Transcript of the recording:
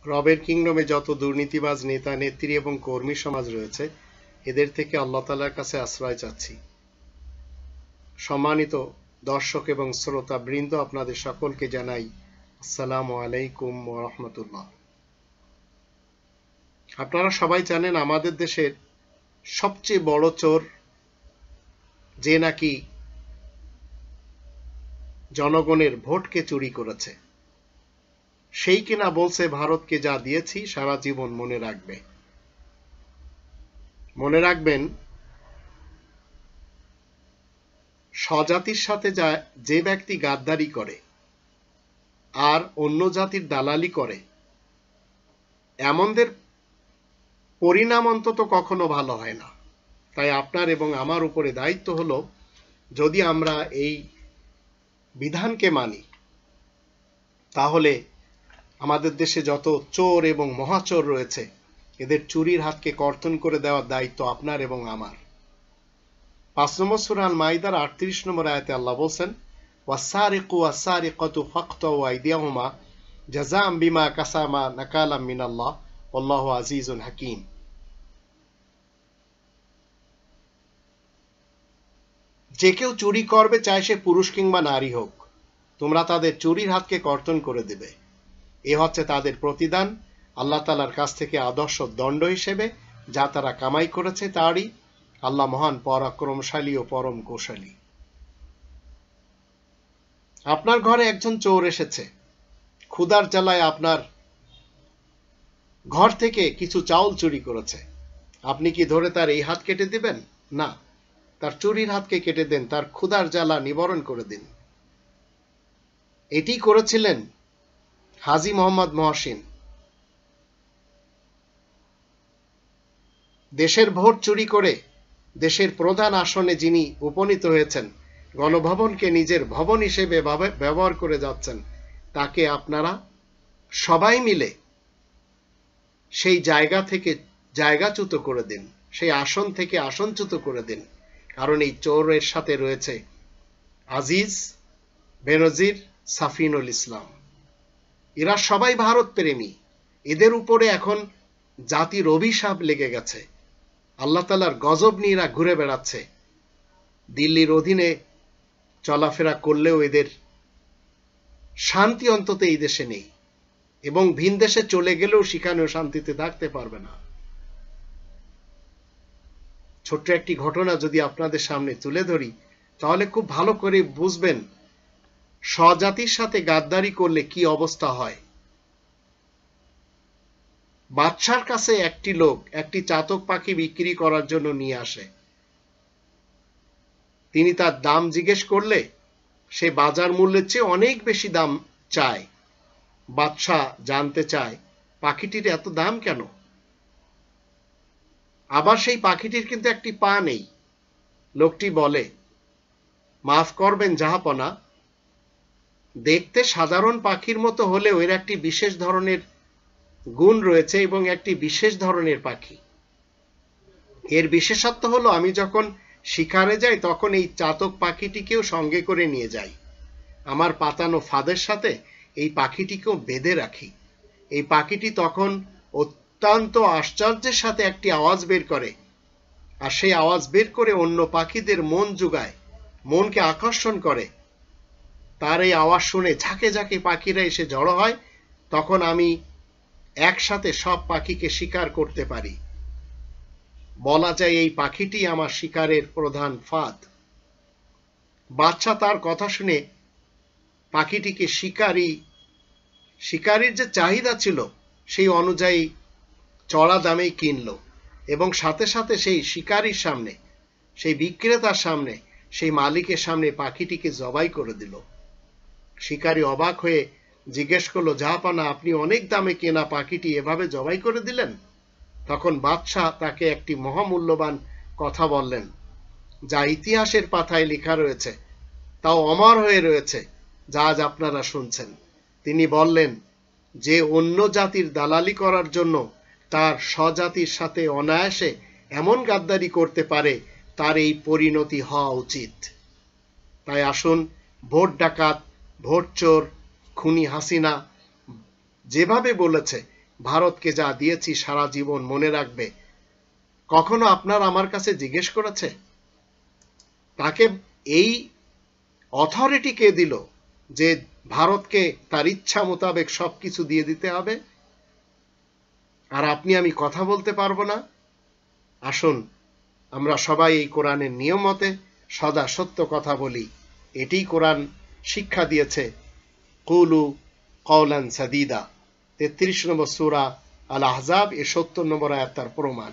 রবের কিংডমে যত দুর্নীতিবাজ নেতা নেত্রী এবং কর্মী সমাজ রয়েছে এদের থেকে আল্লাহ তাআলার কাছে আশ্রয় চাচ্ছি। সম্মানিত দর্শক এবং শ্রোতা বৃন্দ, আপনাদের সকলকে জানাই আসসালামু আলাইকুম ওয়া রাহমাতুল্লাহ। আপনারা সবাই জানেন আমাদের দেশের সবচেয়ে বড় চোর যে নাকি জনগণের ভোটকে চুরি করেছে, সেই কিনা বলছে ভারতকে যা দিয়েছি সারা জীবন মনে রাখবে। মনে রাখবেন, স্বজাতির সাথে যে ব্যক্তি গাদ্দারি করে আর অন্য জাতির দালালি করে, এমনদের পরিণাম অন্তত কখনো ভালো হয় না। তাই আপনার এবং আমার উপরে দায়িত্ব হলো, যদি আমরা এই বিধানকে মানি তাহলে আমাদের দেশে যত চোর এবং মহাচোর রয়েছে এদের চুরির হাতকে কর্তন করে দেওয়ার দায়িত্ব আপনার এবং আমার। 5 নম্বর সূরা আল মাইদার 38 নম্বর আয়াতে আল্লাহ বলছেন, ওয়াসারিকু ওয়াসারিকাতু ফাকতাউ আইদিয়াহুমা জাযাআম বিমা কাসাবা নাকালাম মিনাল্লাহ আল্লাহু আজিজুন হাকীম। যে কেউ চুরি করবে, চাই সে পুরুষ কিংবা নারী হোক, তোমরা তাদের চুরির হাতকে কর্তন করে দেবে। এ হচ্ছে তাদের প্রতিদান আল্লাহ তাআলার কাছ থেকে আদর্শ দণ্ড হিসেবে, যা তারা কামাই করেছে তারই। আল্লাহ মহান, পরাক্রমশালী ও পরম কৌশলী। আপনার ঘরে একজন চোর এসেছে, ক্ষুধার জ্বালায় আপনার ঘর থেকে কিছু চাউল চুরি করেছে। আপনি কি ধরে তার এই হাত কেটে দিবেন? না, তার চুরির হাতকে কেটে দেন, তার ক্ষুধার জ্বালা নিবারণ করে দিন। এটি করেছিলেন হাজী মোহাম্মদ মহসিন। দেশের ভোট চুরি করে দেশের প্রধান আসনে যিনি উপনীত হয়েছেন, গণভবনকে নিজের ভবন হিসেবে ব্যবহার করে যাচ্ছেন, তাকে আপনারা সবাই মিলে সেই জায়গা থেকে জায়গাচ্যুত করে দিন, সেই আসন থেকে আসনচ্যুত করে দিন। কারণ এই চোরের সাথে রয়েছে আজিজ, বেনজির, সাফিনুল ইসলাম। এরা সবাই ভারত প্রেমী। এদের উপরে এখন জাতির অভিশাপ লেগে গেছে। আল্লাহ তাআলার গজব নিয়ে এরা ঘুরে বেড়াচ্ছে। দিল্লির অধীনে চলাফেরা করলেও এদের শান্তি অন্তত এই দেশে নেই, এবং ভিন দেশে চলে গেলেও সেখানেও শান্তিতে থাকতে পারবে না। ছোট্ট একটি ঘটনা যদি আপনাদের সামনে তুলে ধরি, তাহলে খুব ভালো করে বুঝবেন স্বজাতির সাথে গাদ্দারি করলে কি অবস্থা হয়। বাদশার কাছে একটি লোক একটি চাতক পাখি বিক্রি করার জন্য নিয়ে আসে। তিনি তার দাম জিজ্ঞেস করলে সে বাজার মূল্যের চেয়ে অনেক বেশি দাম চায়। বাদশা জানতে চায় পাখিটির এত দাম কেন। আবার সেই পাখিটির কিন্তু একটি পা নেই। লোকটি বলে, মাফ করবেন জাহাপনা, দেখতে সাধারণ পাখির মতো হলেও এর একটি বিশেষ ধরনের গুণ রয়েছে এবং একটি বিশেষ ধরনের পাখি। এর বিশেষত্ব হলো, আমি যখন শিকারে যাই তখন এই চাতক পাখিটিকেও সঙ্গে করে নিয়ে যাই। আমার পাতানো ফাঁদের সাথে এই পাখিটিকেও বেঁধে রাখি। এই পাখিটি তখন অত্যন্ত আশ্চর্যের সাথে একটি আওয়াজ বের করে, আর সেই আওয়াজ বের করে অন্য পাখিদের মন জুগায়, মনকে আকর্ষণ করে। তার এই আওয়াজ শুনে ঝাঁকে ঝাঁকে পাখিরা এসে জড়ো হয়। তখন আমি একসাথে সব পাখিকে শিকার করতে পারি। বলা যায় এই পাখিটি আমার শিকারের প্রধান ফাঁদ। বাদশা তার কথা শুনে পাখিটিকে শিকারীর যে চাহিদা ছিল সেই অনুযায়ী চড়া দামেই কিনল, এবং সাথে সাথে সেই শিকারীর সামনে, সেই বিক্রেতার সামনে, সেই মালিকের সামনে পাখিটিকে জবাই করে দিল। শিকারী অবাক হয়ে জিজ্ঞেস করলো, জাহাপানা, আপনি অনেক দামে কেনা পাখিটি এভাবে জবাই করে দিলেন? তখন বাদশাহ তাকে একটি মহামূল্যবান কথা বললেন, যা ইতিহাসের পাতায় লেখা রয়েছে, তাও অমর হয়ে রয়েছে, যা আজ আপনারা শুনছেন। তিনি বললেন, যে অন্য জাতির দালালি করার জন্য তার স্বজাতির সাথে অনায়াসে এমন গাদ্দারি করতে পারে, তার এই পরিণতি হওয়া উচিত। তাই আসুন, ভোট ডাকাত, ভোট চোর, খুনি হাসিনা যেভাবে বলেছে ভারতকে যা দিয়েছি সারা জীবন মনে রাখবে, কখনো আপনার আমার কাছে জিজ্ঞেস করেছে? তাকে এই অথরিটি কে দিল যে ভারতকে তার ইচ্ছা মোতাবেক সবকিছু দিয়ে দিতে হবে, আর আপনি আমি কথা বলতে পারবো না? আসুন আমরা সবাই এই কোরআনের নিয়ম মতে সদা সত্য কথা বলি। এটি কোরআন শিক্ষা দিয়েছে। কুলু কওলান সাদিদা, 33 নম্বর সূরা আল আহজাব এর 70 নম্বর আয়াত তার প্রমাণ।